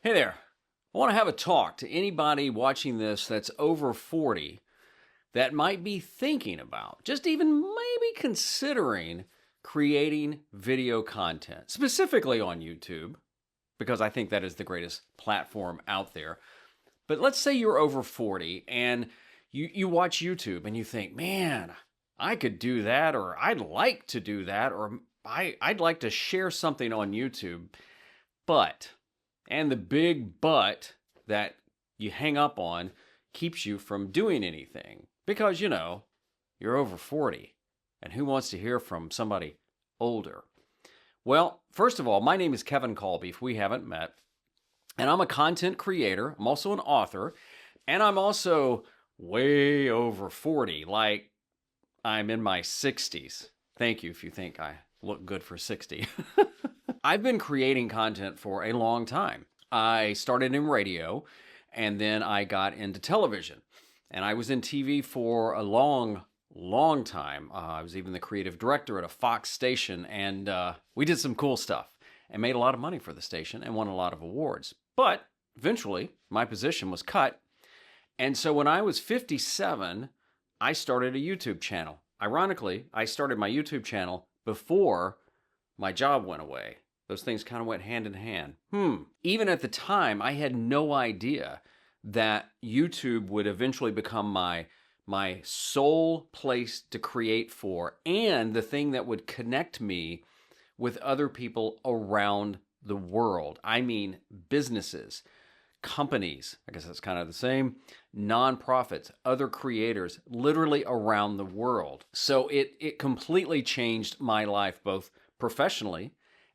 Hey there. I want to have a talk to anybody watching this that's over 40 that might be thinking about, just even maybe considering creating video content, specifically on YouTube, because I think that is the greatest platform out there. But let's say you're over 40 and you watch YouTube and you think, man, I could do that, or I'd like to do that, or I'd like to share something on YouTube. But, and the big but that you hang up on keeps you from doing anything because, you're over 40. And who wants to hear from somebody older? Well, first of all, my name is Kevin Colby, if we haven't met. And I'm a content creator. I'm also an author. And I'm also way over 40. Like, I'm in my 60s. Thank you if you think I look good for 60. I've been creating content for a long time. I started in radio, and then I got into television. And I was in TV for a long time. I was even the creative director at a Fox station, and we did some cool stuff and made a lot of money for the station and won a lot of awards. But eventually, my position was cut. And so when I was 57, I started a YouTube channel. Ironically, I started my YouTube channel before my job went away. Those things kind of went hand in hand. Even at the time, I had no idea that YouTube would eventually become my sole place to create for, and the thing that would connect me with other people around the world. I mean, businesses, companies, I guess that's kind of the same, nonprofits, other creators, literally around the world. So it completely changed my life, both professionally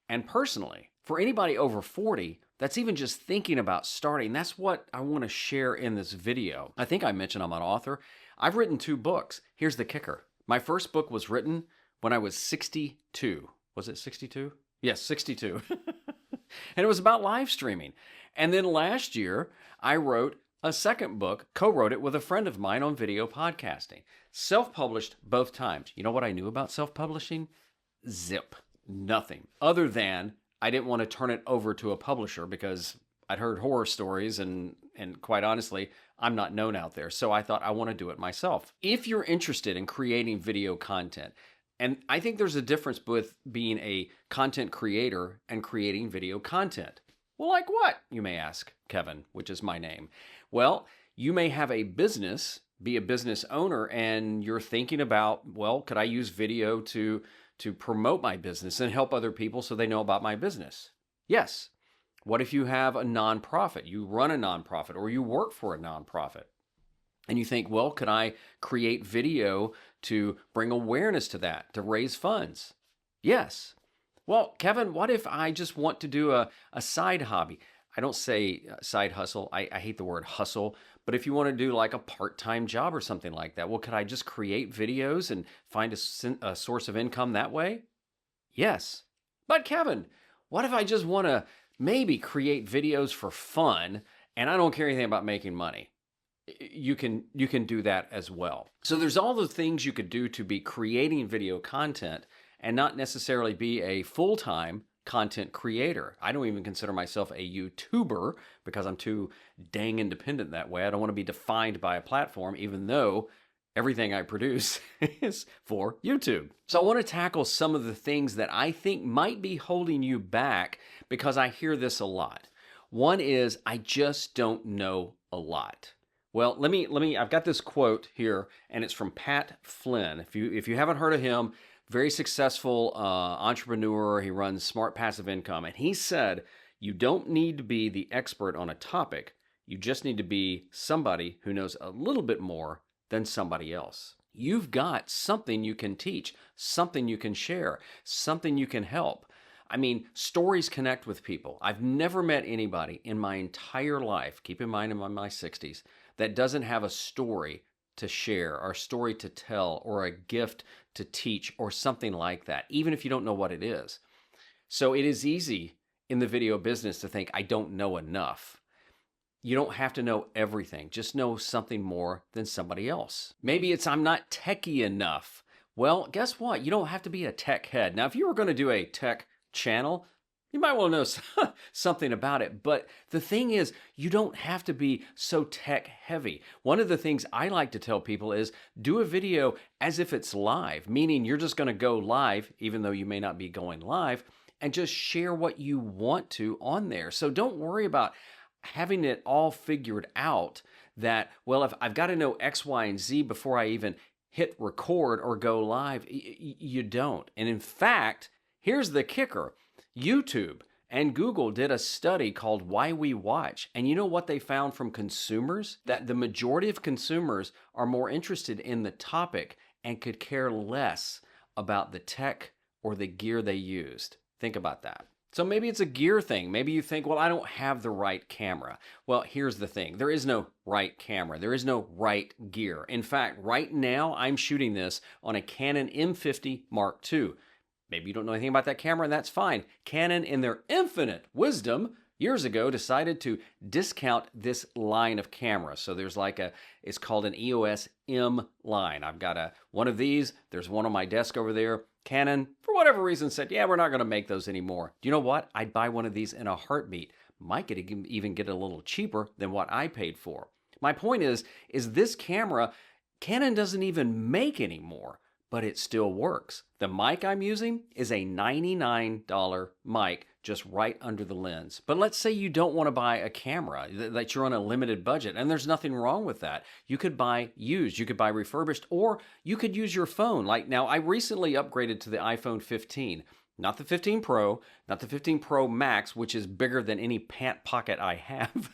and personally. For anybody over 40 that's even just thinking about starting, that's what I want to share in this video. I think I mentioned I'm an author. I've written 2 books. Here's the kicker. My first book was written when I was 62. Was it 62? Yes, 62. And it was about live streaming. And then last year, I wrote a second book, co-wrote it with a friend of mine on video podcasting. Self-published both times. You know what I knew about self-publishing? Zip. Nothing. Other than I didn't want to turn it over to a publisher because I'd heard horror stories and quite honestly, I'm not known out there. So I thought I want to do it myself. If you're interested in creating video content, and I think there's a difference with being a content creator and creating video content. Well, like what, you may ask, Kevin, which is my name. Well, you may have a business, be a business owner, and you're thinking about, well, could I use video to promote my business and help other people so they know about my business? Yes. What if you have a nonprofit? You run a nonprofit or you work for a nonprofit. And you think, well, could I create video to bring awareness to that, to raise funds? Yes. Well, Kevin, what if I just want to do a side hobby? I don't say side hustle. I hate the word hustle. But if you want to do like a part-time job or something like that, well, could I just create videos and find a source of income that way? Yes. But Kevin, what if I just want to maybe create videos for fun and I don't care anything about making money? You can do that as well. So there's all the things you could do to be creating video content and not necessarily be a full-time content creator. I don't even consider myself a YouTuber because I'm too dang independent that way. I don't want to be defined by a platform, even though everything I produce is for YouTube. So I want to tackle some of the things that I think might be holding you back because I hear this a lot. One is, I just don't know a lot. Well, let me, I've got this quote here, and it's from Pat Flynn. If you haven't heard of him, very successful entrepreneur. He runs Smart Passive Income. And he said, you don't need to be the expert on a topic. You just need to be somebody who knows a little bit more than somebody else. You've got something you can teach, something you can share, something you can help. I mean, stories connect with people. I've never met anybody in my entire life, keep in mind I'm in my 60s, that doesn't have a story to share or a story to tell or a gift to teach or something like that, even if you don't know what it is. So it is easy in the video business to think, I don't know enough. You don't have to know everything. Just know something more than somebody else. Maybe it's I'm not techie enough. Well, guess what? You don't have to be a tech head. Now, if you were going to do a tech channel, You might want to know something about it. But the thing is, you don't have to be so tech heavy. One of the things I like to tell people is do a video as if it's live, meaning you're just going to go live, even though you may not be going live, and just share what you want to on there. So don't worry about having it all figured out that, well, if I've got to know X, Y, and Z before I even hit record or go live. You don't. And in fact, here's the kicker. YouTube and Google did a study called Why We Watch. And you know what they found from consumers? That the majority of consumers are more interested in the topic and could care less about the tech or the gear they used. Think about that. So maybe it's a gear thing. Maybe you think, well, I don't have the right camera. Well, here's the thing. There is no right camera. There is no right gear. In fact, right now, I'm shooting this on a Canon M50 Mark II. Maybe you don't know anything about that camera, and that's fine. Canon, in their infinite wisdom, years ago decided to discount this line of cameras. So there's it's called an EOS M line. I've got one of these. There's one on my desk over there. Canon, for whatever reason, said, yeah, we're not going to make those anymore. Do you know what? I'd buy one of these in a heartbeat. Might even get it a little cheaper than what I paid for. My point is this camera, Canon doesn't even make anymore, but it still works. The mic I'm using is a $99 mic just right under the lens. But let's say you don't want to buy a camera, that you're on a limited budget, and there's nothing wrong with that. You could buy used, you could buy refurbished, or you could use your phone. Like now, I recently upgraded to the iPhone 15. Not the 15 Pro, not the 15 Pro Max, which is bigger than any pant pocket I have,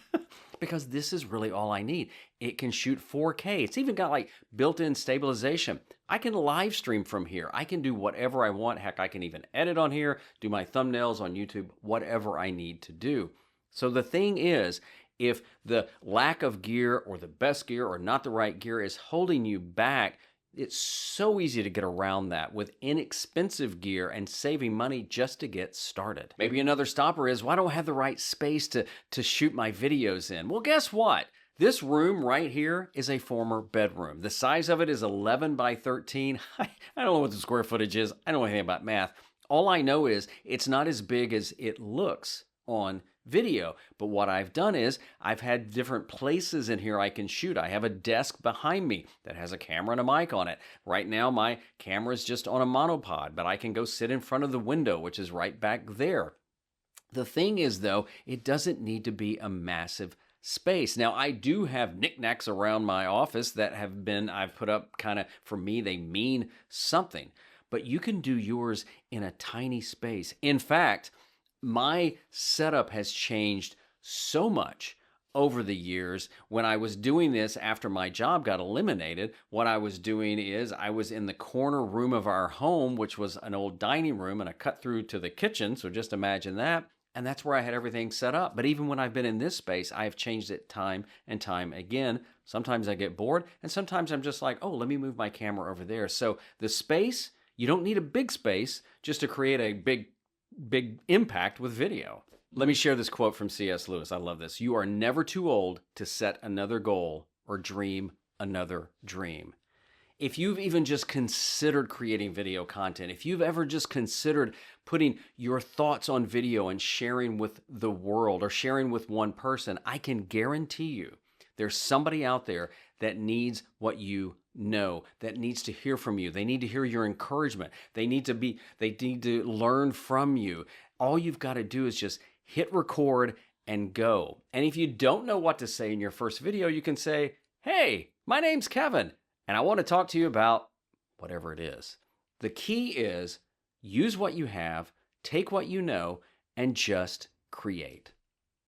because this is really all I need. It can shoot 4K. It's even got built-in stabilization. I can live stream from here. I can do whatever I want. Heck, I can even edit on here, do my thumbnails on YouTube, whatever I need to do. So the thing is, if the lack of gear or the best gear or not the right gear is holding you back, it's so easy to get around that with inexpensive gear and saving money just to get started. Maybe another stopper is, well, I don't have the right space to shoot my videos in. Well, guess what? This room right here is a former bedroom. The size of it is 11 by 13. I don't know what the square footage is. I don't know anything about math. All I know is it's not as big as it looks on video. But what I've done is I've had different places in here I can shoot. I have a desk behind me that has a camera and a mic on it. Right now my camera is just on a monopod, but I can go sit in front of the window, which is right back there. The thing is though, it doesn't need to be a massive space. Now I do have knickknacks around my office that I've put up for me, they mean something. But you can do yours in a tiny space. In fact, my setup has changed so much over the years. When I was doing this after my job got eliminated, what I was doing is I was in the corner room of our home, which was an old dining room and a cut through to the kitchen. So just imagine that. And that's where I had everything set up. But even when I've been in this space, I've changed it time and time again. Sometimes I get bored, and sometimes I'm just like, oh, let me move my camera over there. So the space, you don't need a big space just to create a big impact with video. Let me share this quote from C.S. Lewis. I love this. You are never too old to set another goal or dream another dream. If you've even just considered creating video content, if you've ever just considered putting your thoughts on video and sharing with the world or sharing with one person, I can guarantee you there's somebody out there that needs what you know, that needs to hear from you. They need to hear your encouragement. They need to learn from you. All you've got to do is just hit record and go. And if you don't know what to say in your first video, you can say, hey, my name's Kevin, and I want to talk to you about whatever it is. The key is use what you have, take what you know, and just create.